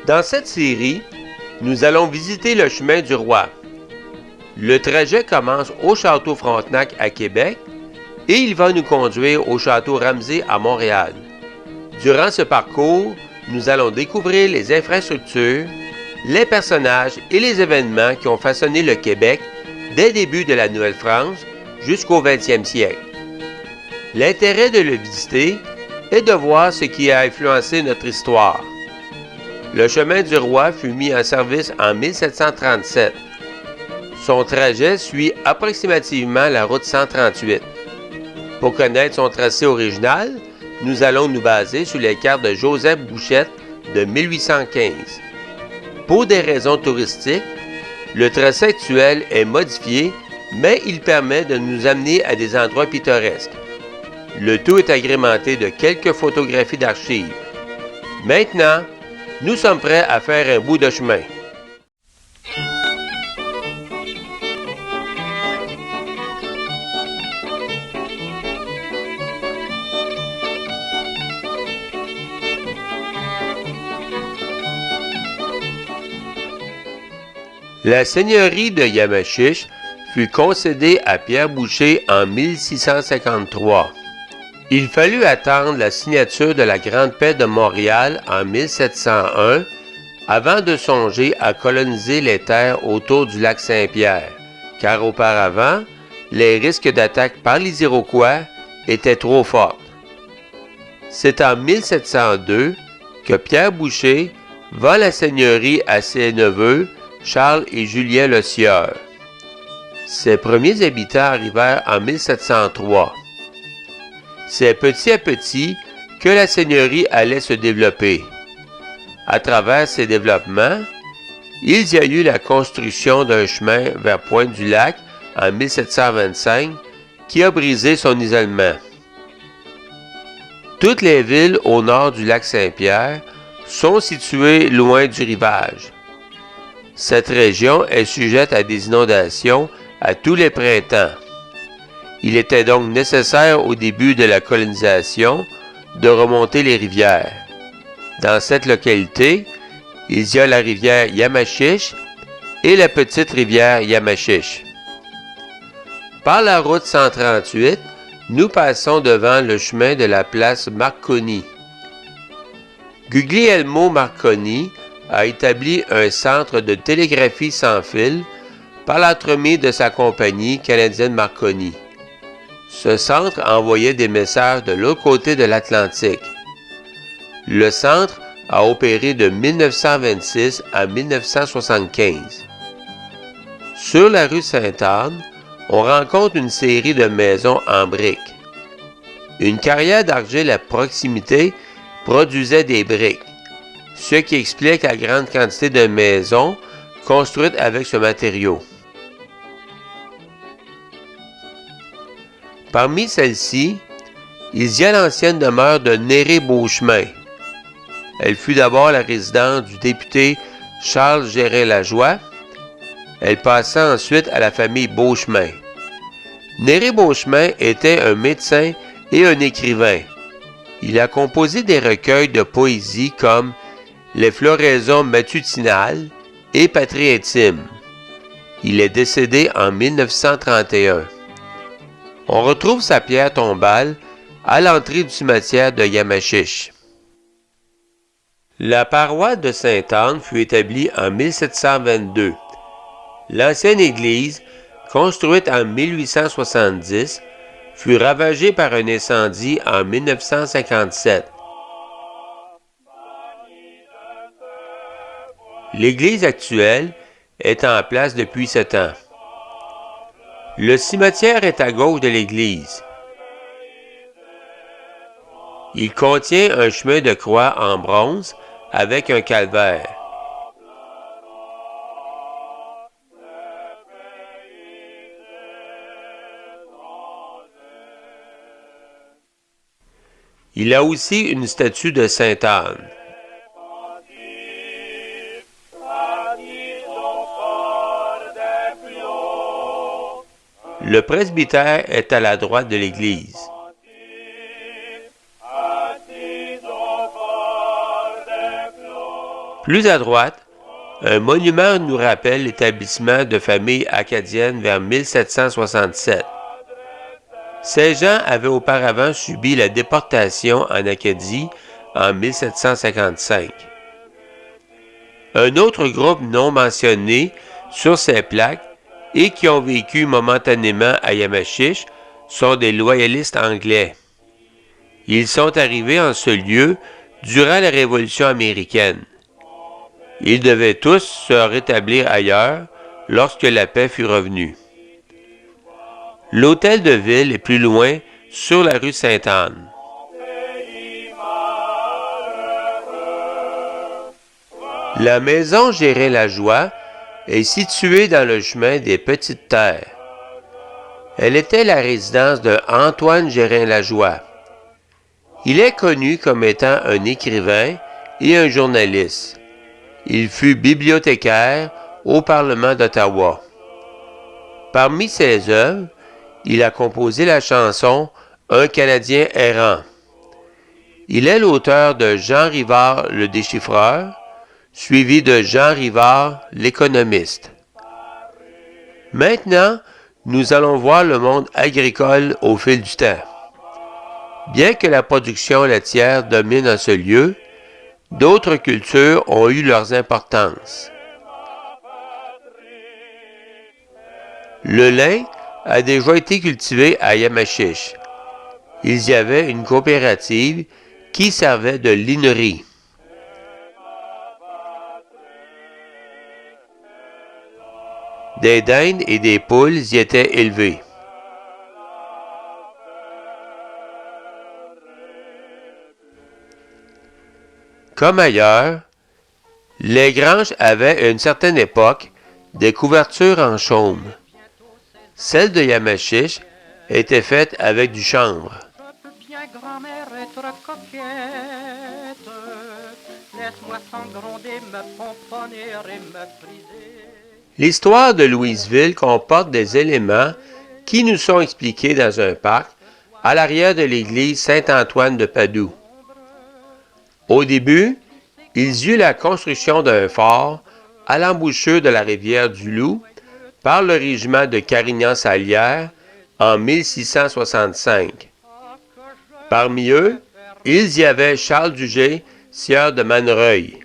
Dans cette série, nous allons visiter le chemin du roi. Le trajet commence au château Frontenac à Québec et il va nous conduire au château Ramsay à Montréal. Durant ce parcours, nous allons découvrir les infrastructures, les personnages et les événements qui ont façonné le Québec dès le début de la Nouvelle-France jusqu'au 20e siècle. L'intérêt de le visiter est de voir ce qui a influencé notre histoire. Le chemin du roi fut mis en service en 1737. Son trajet suit approximativement la route 138. Pour connaître son tracé original, nous allons nous baser sur les cartes de Joseph Bouchette de 1815. Pour des raisons touristiques, le tracé actuel est modifié, mais il permet de nous amener à des endroits pittoresques. Le tout est agrémenté de quelques photographies d'archives. Maintenant, nous sommes prêts à faire un bout de chemin. La seigneurie de Yamachiche fut concédée à Pierre Boucher en 1653. Il fallut attendre la signature de la Grande Paix de Montréal en 1701 avant de songer à coloniser les terres autour du lac Saint-Pierre, car auparavant, les risques d'attaque par les Iroquois étaient trop forts. C'est en 1702 que Pierre Boucher vend la seigneurie à ses neveux Charles et Julien Le Sieur. Ses premiers habitants arrivèrent en 1703. C'est petit à petit que la seigneurie allait se développer. À travers ces développements, il y a eu la construction d'un chemin vers Pointe-du-Lac en 1725 qui a brisé son isolement. Toutes les villes au nord du lac Saint-Pierre sont situées loin du rivage. Cette région est sujette à des inondations à tous les printemps. Il était donc nécessaire au début de la colonisation de remonter les rivières. Dans cette localité, il y a la rivière Yamachiche et la petite rivière Yamachiche. Par la route 138, nous passons devant le chemin de la place Marconi. Guglielmo Marconi a établi un centre de télégraphie sans fil par l'entremise de sa compagnie canadienne Marconi. Ce centre envoyait des messages de l'autre côté de l'Atlantique. Le centre a opéré de 1926 à 1975. Sur la rue Sainte-Anne, on rencontre une série de maisons en briques. Une carrière d'argile à proximité produisait des briques, ce qui explique la grande quantité de maisons construites avec ce matériau. Parmi celles-ci, il y a l'ancienne demeure de Néré-Beauchemin. Elle fut d'abord la résidence du député Charles Gérin-Lajoie. Elle passa ensuite à la famille Beauchemin. Néré-Beauchemin était un médecin et un écrivain. Il a composé des recueils de poésie comme Les floraisons matutinales et Patrie intime. Il est décédé en 1931. On retrouve sa pierre tombale à l'entrée du cimetière de Yamachiche. La paroisse de Sainte-Anne fut établie en 1722. L'ancienne église, construite en 1870, fut ravagée par un incendie en 1957. L'église actuelle est en place depuis 7 ans. Le cimetière est à gauche de l'église. Il contient un chemin de croix en bronze avec un calvaire. Il a aussi une statue de Sainte Anne. Le presbytère est à la droite de l'église. Plus à droite, un monument nous rappelle l'établissement de familles acadiennes vers 1767. Ces gens avaient auparavant subi la déportation en Acadie en 1755. Un autre groupe non mentionné sur ces plaques et qui ont vécu momentanément à Yamachiche sont des loyalistes anglais. Ils sont arrivés en ce lieu durant la Révolution américaine. Ils devaient tous se rétablir ailleurs lorsque la paix fut revenue. L'hôtel de ville est plus loin sur la rue Sainte-Anne. La maison Gérin-Lajoie est située dans le chemin des Petites Terres. Elle était la résidence de Antoine Gérin-Lajoie. Il est connu comme étant un écrivain et un journaliste. Il fut bibliothécaire au Parlement d'Ottawa. Parmi ses œuvres, il a composé la chanson « Un Canadien errant ». Il est l'auteur de Jean Rivard le déchiffreur, suivi de Jean Rivard l'économiste. Maintenant, nous allons voir le monde agricole au fil du temps. Bien que la production laitière domine en ce lieu, d'autres cultures ont eu leurs importances. Le lin a déjà été cultivé à Yamachiche. Il y avait une coopérative qui servait de linerie. Des dindes et des poules y étaient élevées. Comme ailleurs, les granges avaient à une certaine époque des couvertures en chaume. Celles de Yamachiche étaient faites avec du chanvre. L'histoire de Louisville comporte des éléments qui nous sont expliqués dans un parc à l'arrière de l'église Saint-Antoine de Padoue. Au début, ils eurent la construction d'un fort à l'embouchure de la rivière du Loup par le régiment de Carignan-Salière en 1665. Parmi eux, il y avait Charles Dugé, sieur de Mannereuil.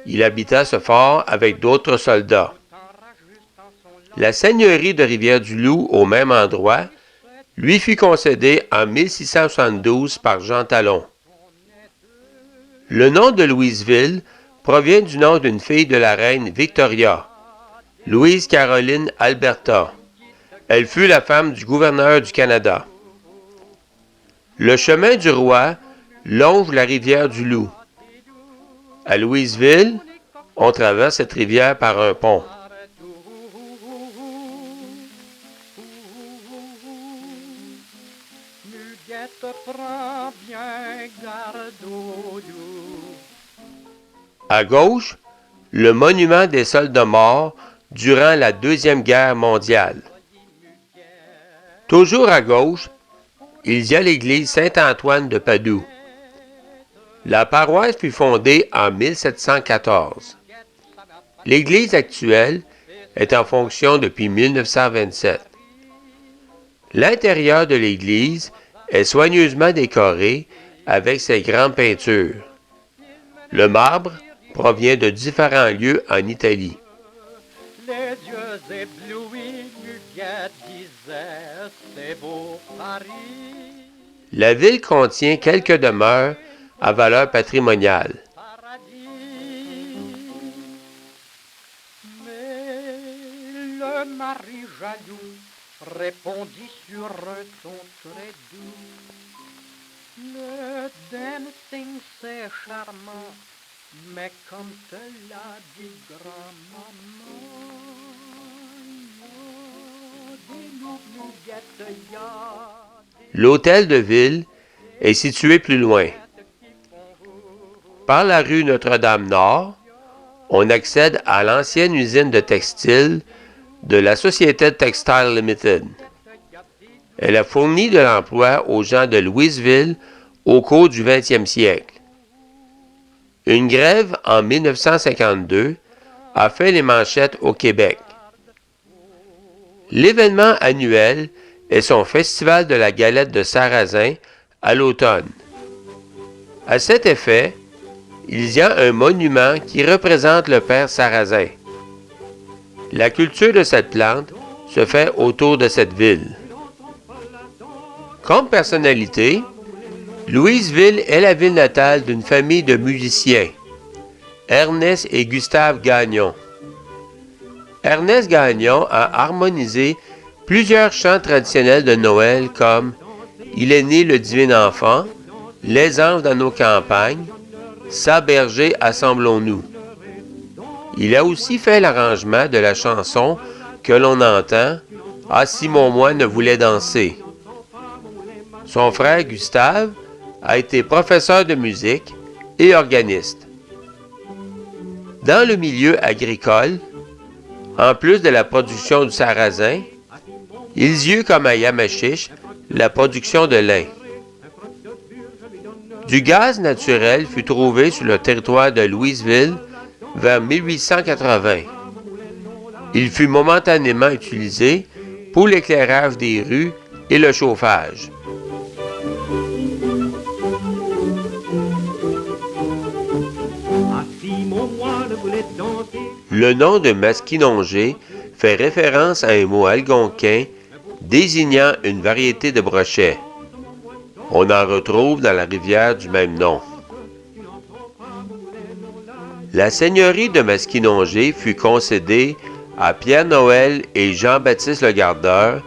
Il habita ce fort avec d'autres soldats. La seigneurie de Rivière-du-Loup, au même endroit, lui fut concédée en 1672 par Jean Talon. Le nom de Louisville provient du nom d'une fille de la reine Victoria, Louise Caroline Alberta. Elle fut la femme du gouverneur du Canada. Le chemin du roi longe la rivière du Loup. À Louisville, on traverse cette rivière par un pont. À gauche, le monument des soldats morts durant la Deuxième Guerre mondiale. Toujours à gauche, il y a l'église Saint-Antoine de Padoue. La paroisse fut fondée en 1714. L'église actuelle est en fonction depuis 1927. L'intérieur de l'église est soigneusement décoré avec ses grandes peintures. Le marbre provient de différents lieux en Italie. Les yeux éblouis, Muguette disait, c'est beau Paris. La ville contient quelques demeures à valeur patrimoniale. Mais le mari jaloux répondit sur un ton très doux. Le dancing c'est charmant, mais comme te l'a dit grand-maman, l'hôtel de ville est situé plus loin. Par la rue Notre-Dame-Nord, on accède à l'ancienne usine de textile de la Société Textile Limited. Elle a fourni de l'emploi aux gens de Louisville au cours du 20e siècle. Une grève en 1952 a fait les manchettes au Québec. L'événement annuel est son festival de la galette de sarrasin à l'automne. À cet effet, il y a un monument qui représente le père Sarrazin. La culture de cette plante se fait autour de cette ville. Comme personnalité, Louisville est la ville natale d'une famille de musiciens, Ernest et Gustave Gagnon. Ernest Gagnon a harmonisé plusieurs chants traditionnels de Noël comme « Il est né le divin enfant »,« Les anges dans nos campagnes »,« Sa berger assemblons-nous ». Il a aussi fait l'arrangement de la chanson que l'on entend « Ah si mon moi ne voulait danser ». Son frère Gustave a été professeur de musique et organiste. Dans le milieu agricole, en plus de la production du sarrasin, ils y eut comme à Yamachiche la production de lin. Du gaz naturel fut trouvé sur le territoire de Louisville vers 1880. Il fut momentanément utilisé pour l'éclairage des rues et le chauffage. Le nom de Masquinongé fait référence à un mot algonquin désignant une variété de brochets. On en retrouve dans la rivière du même nom. La seigneurie de Masquinongé fut concédée à Pierre-Noël et Jean-Baptiste Le Gardeur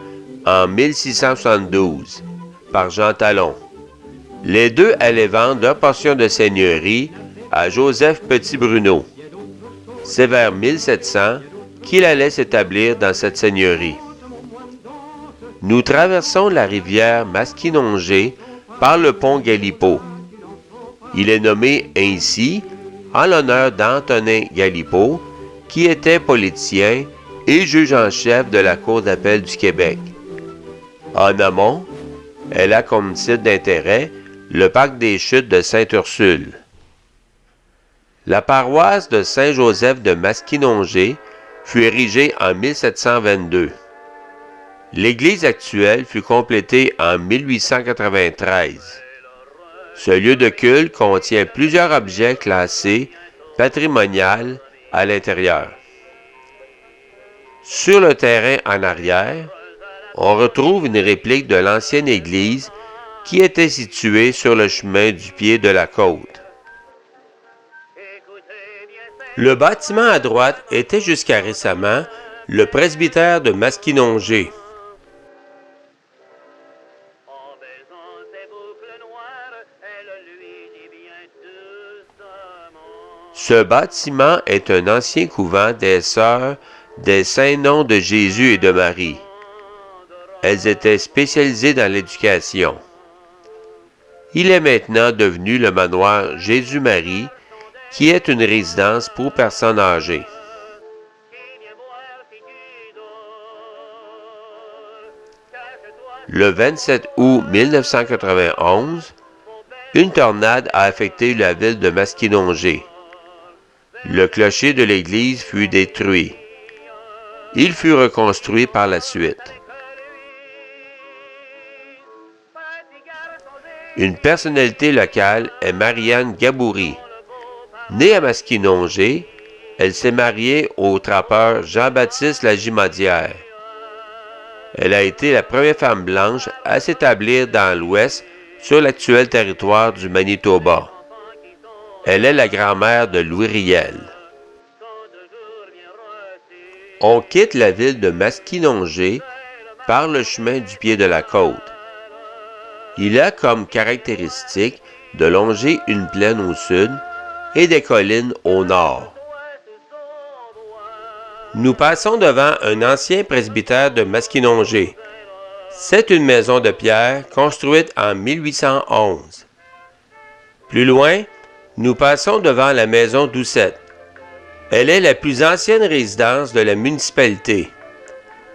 en 1672 par Jean Talon. Les deux allaient vendre leur portion de seigneurie à Joseph Petit-Bruno. C'est vers 1700 qu'il allait s'établir dans cette seigneurie. Nous traversons la rivière Masquinongé par le pont Galipeau. Il est nommé ainsi en l'honneur d'Antonin Galipeau, qui était politicien et juge en chef de la Cour d'appel du Québec. En amont, elle a comme site d'intérêt le parc des Chutes de Sainte-Ursule. La paroisse de Saint-Joseph de Masquinongé fut érigée en 1722. L'église actuelle fut complétée en 1893. Ce lieu de culte contient plusieurs objets classés patrimonial à l'intérieur. Sur le terrain en arrière, on retrouve une réplique de l'ancienne église qui était située sur le chemin du pied de la côte. Le bâtiment à droite était jusqu'à récemment le presbytère de Masquinongé. Ce bâtiment est un ancien couvent des Sœurs des Saints-Noms de Jésus et de Marie. Elles étaient spécialisées dans l'éducation. Il est maintenant devenu le manoir Jésus-Marie, qui est une résidence pour personnes âgées. Le 27 août 1991, une tornade a affecté la ville de Masquinongé. Le clocher de l'église fut détruit. Il fut reconstruit par la suite. Une personnalité locale est Marianne Gaboury. Née à Masquinongé, elle s'est mariée au trappeur Jean-Baptiste Lagimodière. Elle a été la première femme blanche à s'établir dans l'Ouest sur l'actuel territoire du Manitoba. Elle est la grand-mère de Louis Riel. On quitte la ville de Masquinongé par le chemin du pied de la côte. Il a comme caractéristique de longer une plaine au sud et des collines au nord. Nous passons devant un ancien presbytère de Masquinongé. C'est une maison de pierre construite en 1811. Plus loin, nous passons devant la maison Doucette. Elle est la plus ancienne résidence de la municipalité.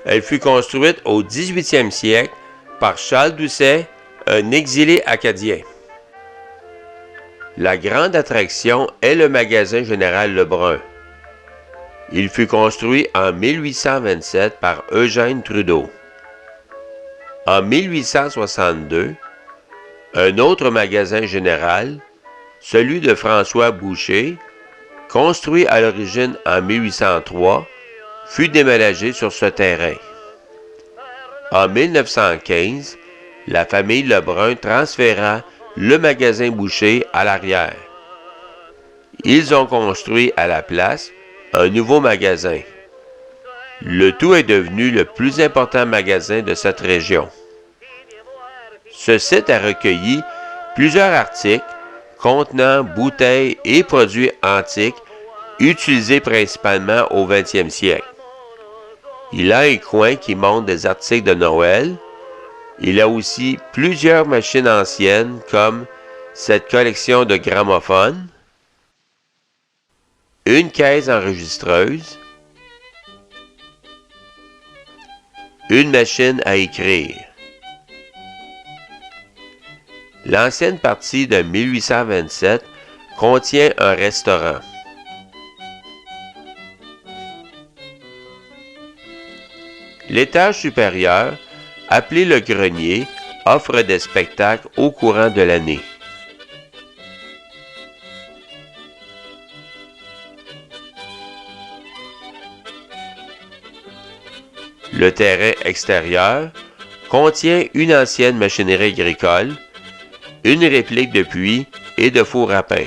Elle fut construite au 18e siècle par Charles Doucet, un exilé acadien. la grande attraction est le magasin général Lebrun. Il fut construit en 1827 par Eugène Trudeau. En 1862, un autre magasin général, celui de François Boucher, construit à l'origine en 1803, fut déménagé sur ce terrain. En 1915, la famille Lebrun transféra le magasin Boucher à l'arrière. Ils ont construit à la place un nouveau magasin. Le tout est devenu le plus important magasin de cette région. Ce site a recueilli plusieurs articles contenant bouteilles et produits antiques utilisés principalement au 20e siècle. Il a un coin qui montre des articles de Noël. Il a aussi plusieurs machines anciennes comme cette collection de gramophones, une caisse enregistreuse, une machine à écrire. L'ancienne partie de 1827 contient un restaurant. L'étage supérieur, appelé le grenier, offre des spectacles au courant de l'année. Le terrain extérieur contient une ancienne machinerie agricole, une réplique de puits et de four à pain.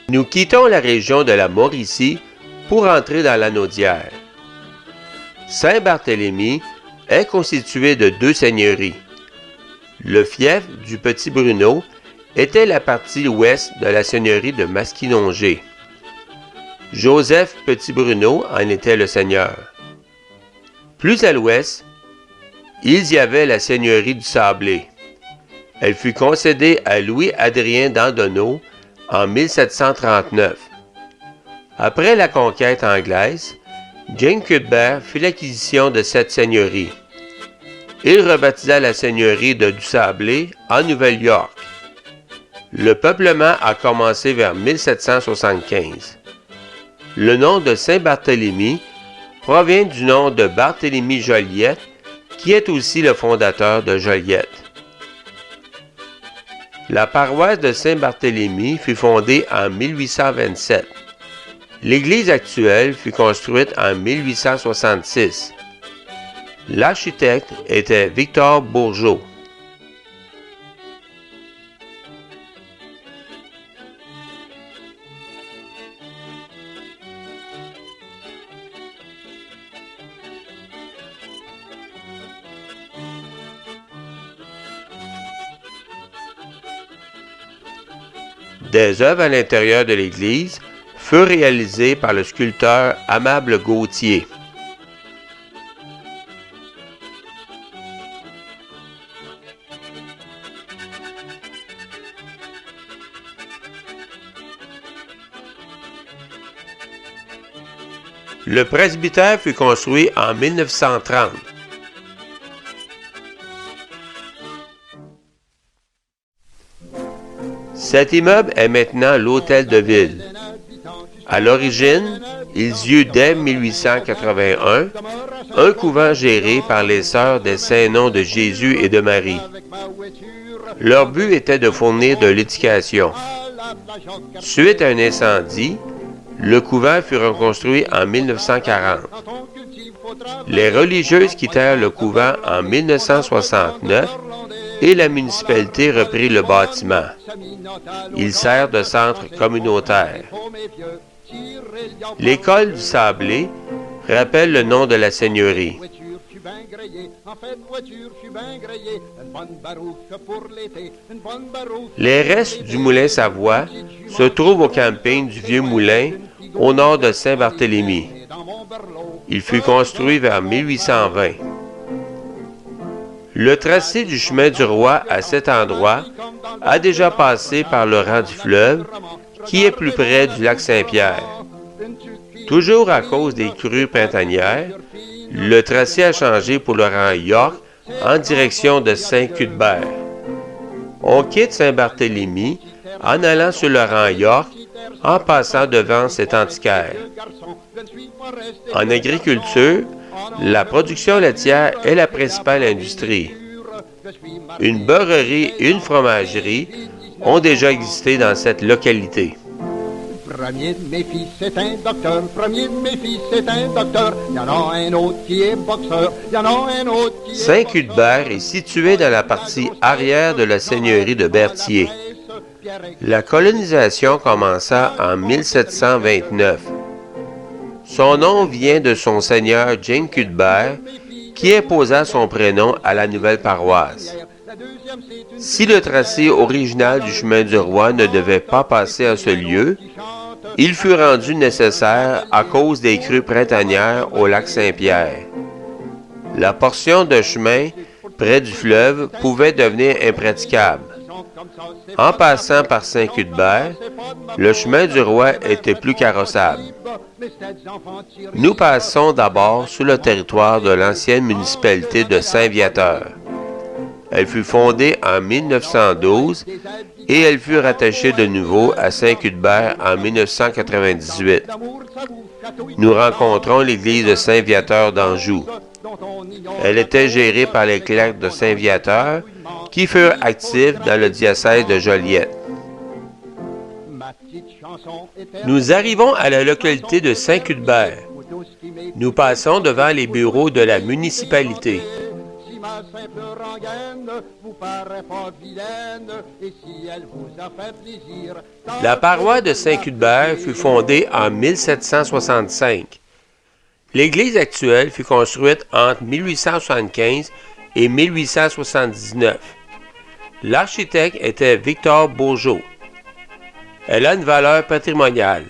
Nous quittons la région de la Mauricie pour entrer dans la Naudière. Saint-Barthélemy est constitué de deux seigneuries. Le fief du Petit Bruneau était la partie ouest de la seigneurie de Masquinongé. Joseph Petit Bruneau en était le seigneur. Plus à l'ouest, il y avait la seigneurie du Sablé. Elle fut concédée à Louis-Adrien d'Andonneau en 1739. Après la conquête anglaise, Jane Cuthbert fit l'acquisition de cette seigneurie. Il rebaptisa la seigneurie de du Sablé en Nouvelle-York. Le peuplement a commencé vers 1775. Le nom de Saint-Barthélemy provient du nom de Barthélemy Joliette, qui est aussi le fondateur de Joliette. La paroisse de Saint-Barthélemy fut fondée en 1827. L'église actuelle fut construite en 1866. L'architecte était Victor Bourgeot. Des œuvres à l'intérieur de l'église furent réalisées par le sculpteur Amable Gauthier. Le presbytère fut construit en 1930. Cet immeuble est maintenant l'hôtel de ville. À l'origine, il y eut dès 1881 un couvent géré par les sœurs des Saints-Noms de Jésus et de Marie. Leur but était de fournir de l'éducation. Suite à un incendie, le couvent fut reconstruit en 1940. Les religieuses quittèrent le couvent en 1969 et la municipalité reprit le bâtiment. Il sert de centre communautaire. L'école du Sablé rappelle le nom de la seigneurie. Les restes du moulin Savoie se trouvent au camping du Vieux Moulin, au nord de Saint-Barthélemy. Il fut construit vers 1820. Le tracé du chemin du roi à cet endroit a déjà passé par le rang du fleuve, qui est plus près du lac Saint-Pierre. Toujours à cause des crues printanières, le tracé a changé pour le rang York en direction de Saint-Cuthbert. On quitte Saint-Barthélemy en allant sur le rang York en passant devant cet antiquaire. En agriculture, la production laitière est la principale industrie. Une beurrerie et une fromagerie ont déjà existé dans cette localité. Premier de mes fils est un docteur, premier de mes fils est un docteur, il y en a un autre qui est boxeur, il y en a un autre qui est Saint-Cuthbert est situé dans la partie arrière de la seigneurie de Berthier. La colonisation commença en 1729. Son nom vient de son seigneur James Cuthbert, qui imposa son prénom à la nouvelle paroisse. Si le tracé original du chemin du roi ne devait pas passer à ce lieu, il fut rendu nécessaire à cause des crues printanières au lac Saint-Pierre. La portion de chemin près du fleuve pouvait devenir impraticable. En passant par Saint-Cuthbert, le chemin du roi était plus carrossable. Nous passons d'abord sur le territoire de l'ancienne municipalité de Saint-Viateur. Elle fut fondée en 1912 et elle fut rattachée de nouveau à Saint-Cuthbert en 1998. Nous rencontrons l'église de Saint-Viateur d'Anjou. Elle était gérée par les clercs de Saint-Viateur qui furent actifs dans le diocèse de Joliette. Nous arrivons à la localité de Saint-Cuthbert. Nous passons devant les bureaux de la municipalité. La paroisse de Saint-Cuthbert fut fondée en 1765. L'église actuelle fut construite entre 1875 et 1879. L'architecte était Victor Bourgeot. Elle a une valeur patrimoniale.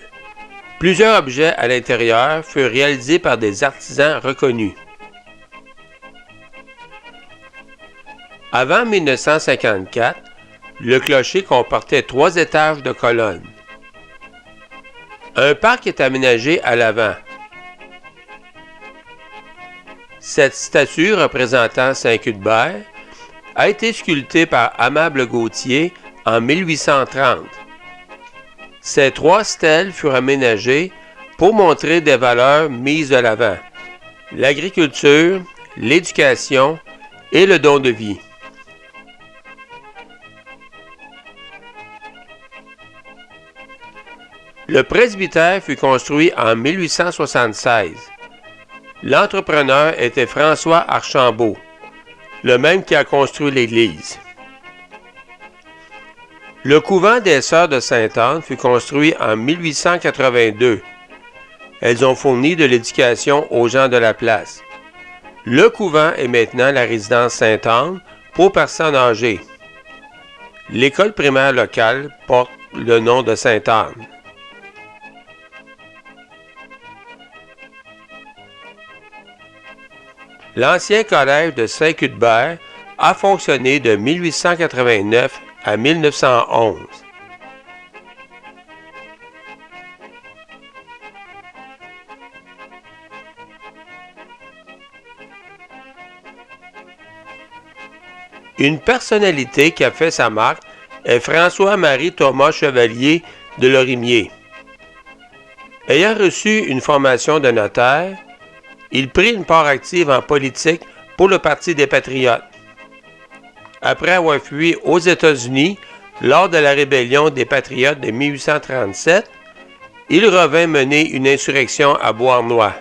Plusieurs objets à l'intérieur furent réalisés par des artisans reconnus. Avant 1954, le clocher comportait 3 étages de colonnes. Un parc est aménagé à l'avant. Cette statue représentant Saint-Cuthbert a été sculptée par Amable Gauthier en 1830. Ces 3 stèles furent aménagées pour montrer des valeurs mises de l'avant: l'agriculture, l'éducation et le don de vie. Le presbytère fut construit en 1876. L'entrepreneur était François Archambault, le même qui a construit l'église. Le couvent des Sœurs de Sainte-Anne fut construit en 1882. Elles ont fourni de l'éducation aux gens de la place. Le couvent est maintenant la résidence Sainte-Anne pour personnes âgées. L'école primaire locale porte le nom de Sainte-Anne. L'ancien collège de Saint-Cuthbert a fonctionné de 1889 à 1911. Une personnalité qui a fait sa marque est François-Marie Thomas Chevalier de Lorimier. Ayant reçu une formation de notaire, il prit une part active en politique pour le Parti des Patriotes. Après avoir fui aux États-Unis lors de la rébellion des Patriotes de 1837, il revint mener une insurrection à Beauharnois.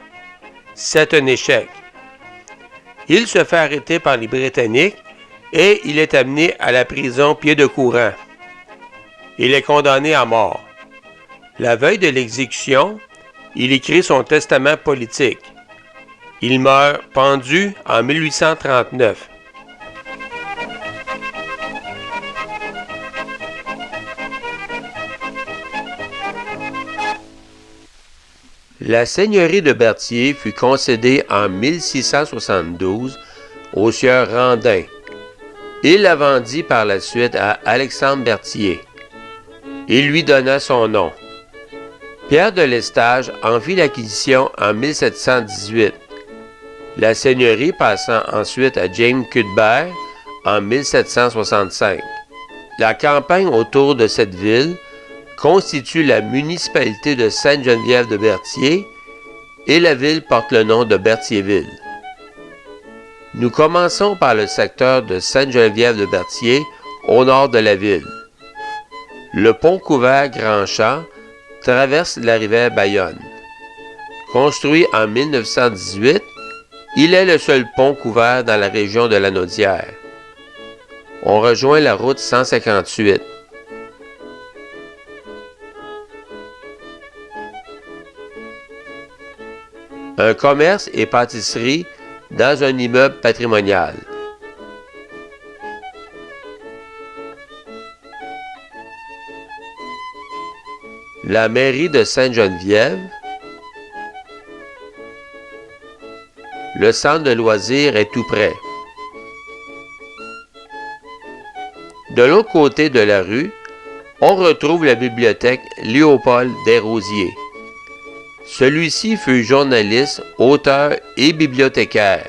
C'est un échec. Il se fait arrêter par les Britanniques et il est amené à la prison Pied-de-Courant. Il est condamné à mort. La veille de l'exécution, il écrit son testament politique. Il meurt pendu en 1839. La seigneurie de Berthier fut concédée en 1672 au sieur Randin, Il la vendit par la suite à Alexandre Berthier. Il lui donna son nom. Pierre de Lestage en fit l'acquisition en 1718, la seigneurie passant ensuite à James Cuthbert en 1765. La campagne autour de cette ville constitue la municipalité de Sainte-Geneviève-de-Berthier et la ville porte le nom de Berthierville. Nous commençons par le secteur de Sainte-Geneviève-de-Berthier au nord de la ville. Le pont couvert Grand-Champ traverse la rivière Bayonne. Construit en 1918, il est le seul pont couvert dans la région de Lanaudière. On rejoint la route 158. Un commerce et pâtisserie dans un immeuble patrimonial. La mairie de Sainte-Geneviève. Le centre de loisirs est tout près. De l'autre côté de la rue, on retrouve la bibliothèque Léopold Desrosiers. Celui-ci fut journaliste, auteur et bibliothécaire.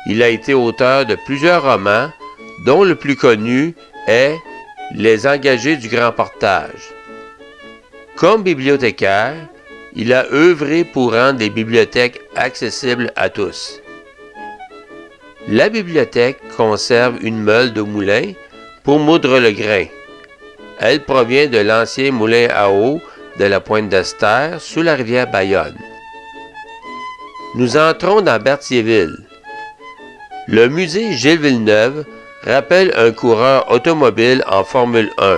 Il a été auteur de plusieurs romans, dont le plus connu est Les engagés du grand portage. Comme bibliothécaire, il a œuvré pour rendre les bibliothèques accessibles à tous. La bibliothèque conserve une meule de moulin pour moudre le grain. Elle provient de l'ancien moulin à eau de la Pointe d'Esther sous la rivière Bayonne. Nous entrons dans Berthierville. Le musée Gilles Villeneuve rappelle un coureur automobile en Formule 1.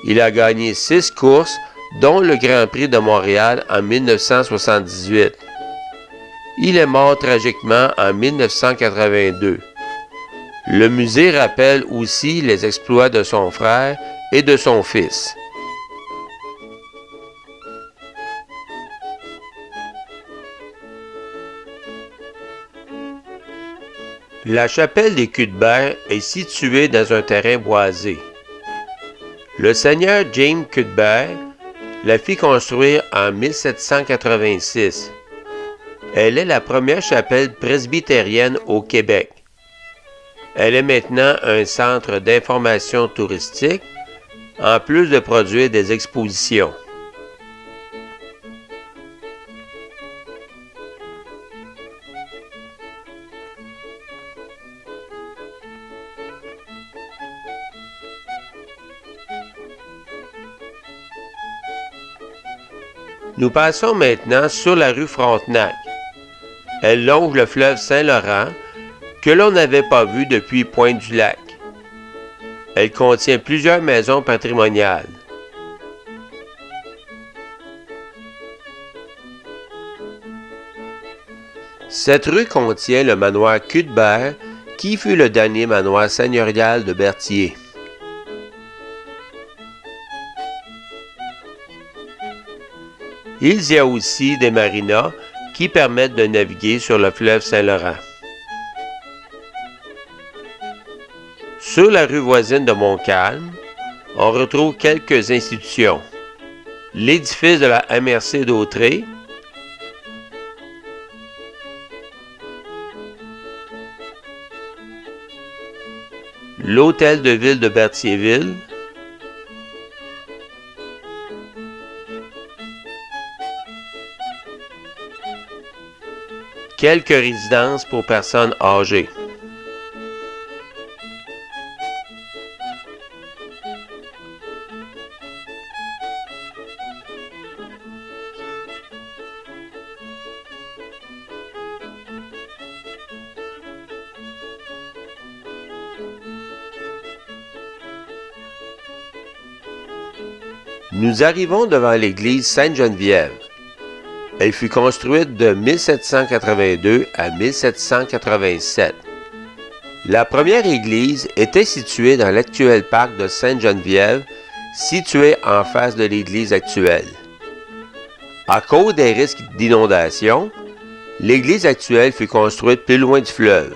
Il a gagné 6 courses, dont le Grand Prix de Montréal en 1978. Il est mort tragiquement en 1982. Le musée rappelle aussi les exploits de son frère et de son fils. La chapelle des Cuthbert est située dans un terrain boisé. Le seigneur James Cuthbert la fit construire en 1786. Elle est la première chapelle presbytérienne au Québec. Elle est maintenant un centre d'information touristique, en plus de produire des expositions. Nous passons maintenant sur la rue Frontenac. Elle longe le fleuve Saint-Laurent, que l'on n'avait pas vu depuis Pointe-du-Lac. Elle contient plusieurs maisons patrimoniales. Cette rue contient le manoir Cuthbert, qui fut le dernier manoir seigneurial de Berthier. Il y a aussi des marinas qui permettent de naviguer sur le fleuve Saint-Laurent. Sur la rue voisine de Montcalm, on retrouve quelques institutions. L'édifice de la MRC d'Autrey, l'hôtel de ville de Berthierville, quelques résidences pour personnes âgées. Nous arrivons devant l'église Sainte-Geneviève. Elle fut construite de 1782 à 1787. La première église était située dans l'actuel parc de Sainte-Geneviève, situé en face de l'église actuelle. À cause des risques d'inondation, l'église actuelle fut construite plus loin du fleuve.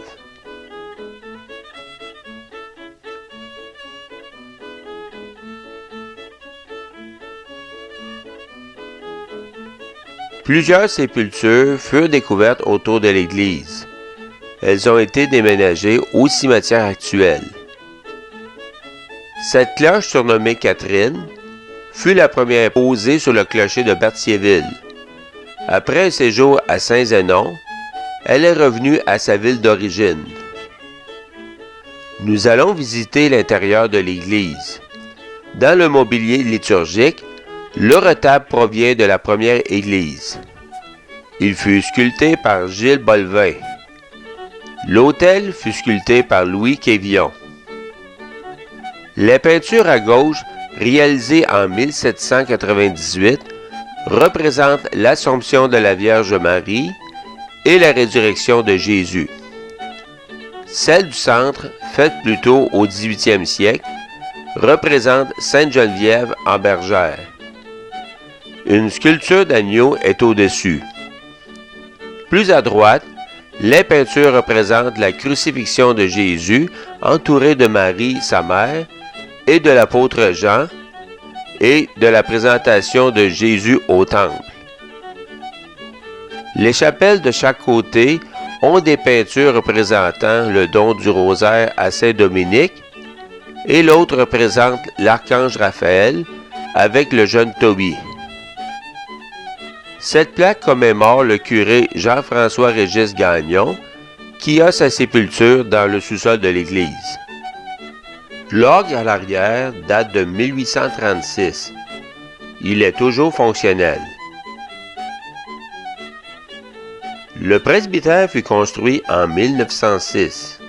Plusieurs sépultures furent découvertes autour de l'église. Elles ont été déménagées au cimetière actuel. Cette cloche, surnommée Catherine, fut la première posée sur le clocher de Berthierville. Après un séjour à Saint-Zénon, elle est revenue à sa ville d'origine. Nous allons visiter l'intérieur de l'église. Dans le mobilier liturgique, le retable provient de la première église. Il fut sculpté par Gilles Bolvin. L'autel fut sculpté par Louis Quévillon. Les peintures à gauche, réalisées en 1798, représentent l'Assomption de la Vierge Marie et la résurrection de Jésus. Celle du centre, faite plus tôt au 18e siècle, représente Sainte Geneviève en bergère. Une sculpture d'agneau est au-dessus. Plus à droite, les peintures représentent la crucifixion de Jésus entouré de Marie, sa mère, et de l'apôtre Jean, et de la présentation de Jésus au temple. Les chapelles de chaque côté ont des peintures représentant le don du rosaire à Saint-Dominique, et l'autre représente l'archange Raphaël avec le jeune Tobie. Cette plaque commémore le curé Jean-François-Régis Gagnon, qui a sa sépulture dans le sous-sol de l'église. L'orgue à l'arrière date de 1836. Il est toujours fonctionnel. Le presbytère fut construit en 1906.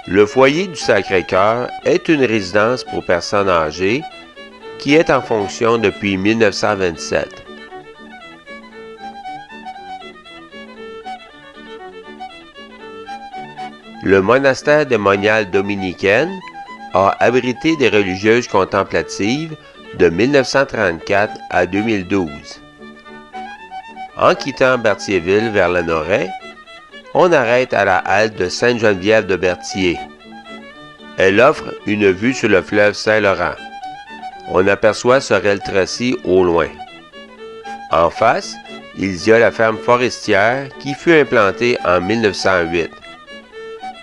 Le foyer du Sacré-Cœur est une résidence pour personnes âgées qui est en fonction depuis 1927. Le monastère des Moniales dominicaines a abrité des religieuses contemplatives de 1934 à 2012. En quittant Berthierville vers Lanoraie, on arrête à la halte de Sainte-Geneviève de Berthier. Elle offre une vue sur le fleuve Saint-Laurent. On aperçoit Sorel-Tracy au loin. En face, il y a la ferme forestière qui fut implantée en 1908.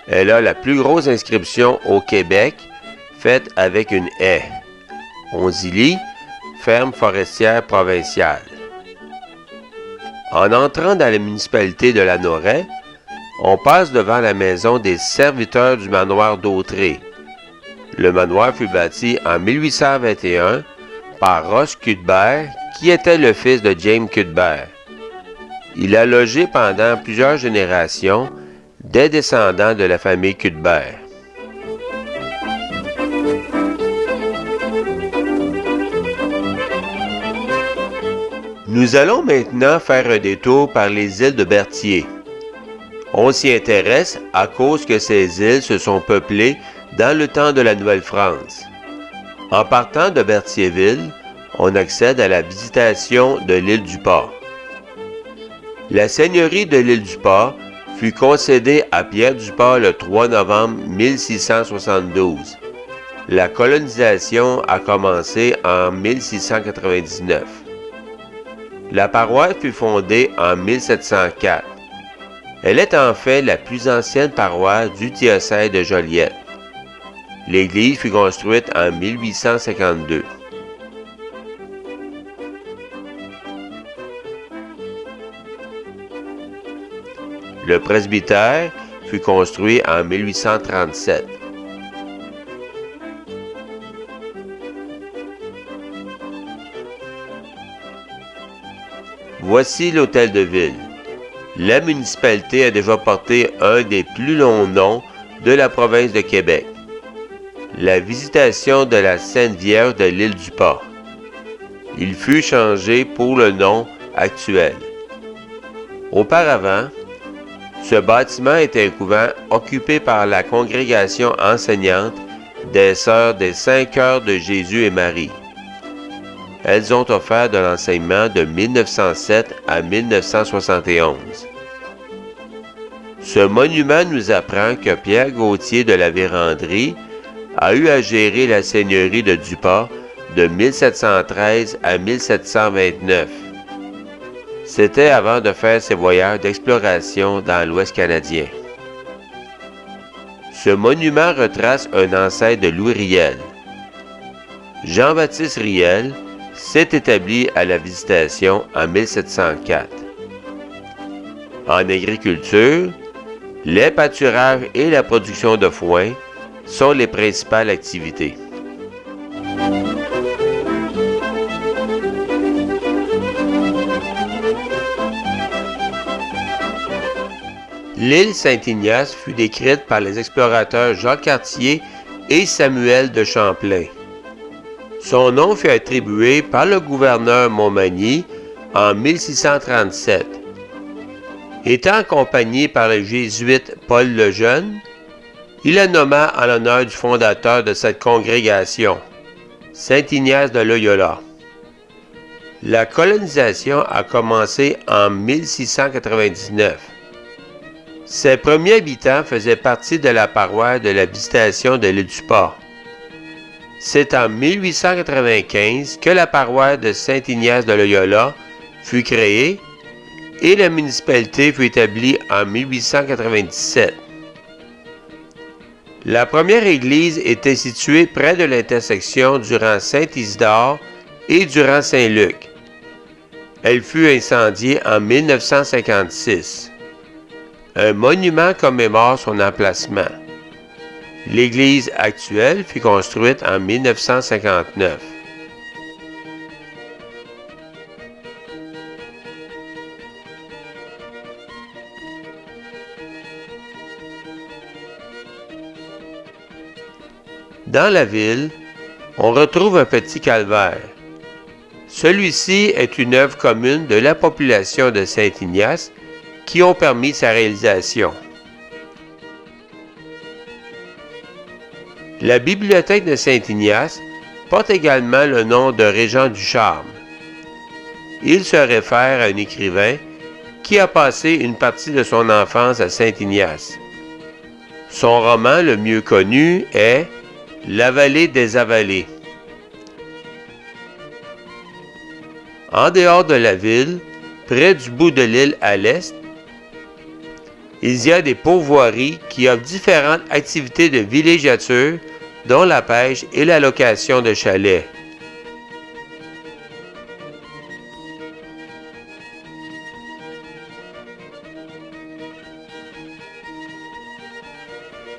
Elle a la plus grosse inscription au Québec, faite avec une haie. On y lit « Ferme forestière provinciale ». En entrant dans la municipalité de Lanoraie, on passe devant la maison des serviteurs du manoir d'Autré. Le manoir fut bâti en 1821 par Ross Cuthbert, qui était le fils de James Cuthbert. Il a logé pendant plusieurs générations des descendants de la famille Cuthbert. Nous allons maintenant faire un détour par les îles de Berthier. On s'y intéresse à cause que ces îles se sont peuplées dans le temps de la Nouvelle-France. En partant de Berthierville, on accède à la visitation de l'île du Port. La seigneurie de l'île du Port fut concédée à Pierre du Port le 3 novembre 1672. La colonisation a commencé en 1699. La paroisse fut fondée en 1704. Elle est en fait la plus ancienne paroisse du diocèse de Joliette. L'église fut construite en 1852. Le presbytère fut construit en 1837. Voici l'hôtel de ville. La municipalité a déjà porté un des plus longs noms de la province de Québec. La visitation de la Sainte Vierge de l'île du Port. Il fut changé pour le nom actuel. Auparavant, ce bâtiment était un couvent occupé par la congrégation enseignante des Sœurs des Saints Cœurs de Jésus et Marie. Elles ont offert de l'enseignement de 1907 à 1971. Ce monument nous apprend que Pierre Gauthier de la Vérendrye a eu à gérer la seigneurie de Duport de 1713 à 1729. C'était avant de faire ses voyages d'exploration dans l'Ouest canadien. Ce monument retrace un ancêtre de Louis Riel. Jean-Baptiste Riel s'est établi à la Visitation en 1704. En agriculture, les pâturages et la production de foin sont les principales activités. L'île Saint-Ignace fut décrite par les explorateurs Jacques Cartier et Samuel de Champlain. Son nom fut attribué par le gouverneur Montmagny en 1637. Étant accompagné par le jésuite Paul le Jeune, il la nomma en l'honneur du fondateur de cette congrégation, Saint Ignace de Loyola. La colonisation a commencé en 1699. Ses premiers habitants faisaient partie de la paroisse de la Visitation de l'île du Port. C'est en 1895 que la paroisse de Saint-Ignace de Loyola fut créée et la municipalité fut établie en 1897. La première église était située près de l'intersection du rang Saint-Isidore et du rang Saint-Luc. Elle fut incendiée en 1956. Un monument commémore son emplacement. L'église actuelle fut construite en 1959. Dans la ville, on retrouve un petit calvaire. Celui-ci est une œuvre commune de la population de Saint-Ignace qui ont permis sa réalisation. La bibliothèque de Saint-Ignace porte également le nom de Régent du Charme. Il se réfère à un écrivain qui a passé une partie de son enfance à Saint-Ignace. Son roman le mieux connu est La vallée des avalées. En dehors de la ville, près du bout de l'île à l'est, il y a des pourvoiries qui offrent différentes activités de villégiature, dont la pêche et la location de chalets.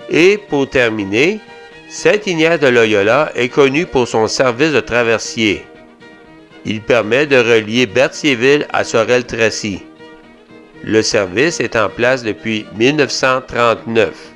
Et pour terminer, Saint-Ignace de Loyola est connu pour son service de traversier. Il permet de relier Berthierville à Sorel-Tracy. Le service est en place depuis 1939.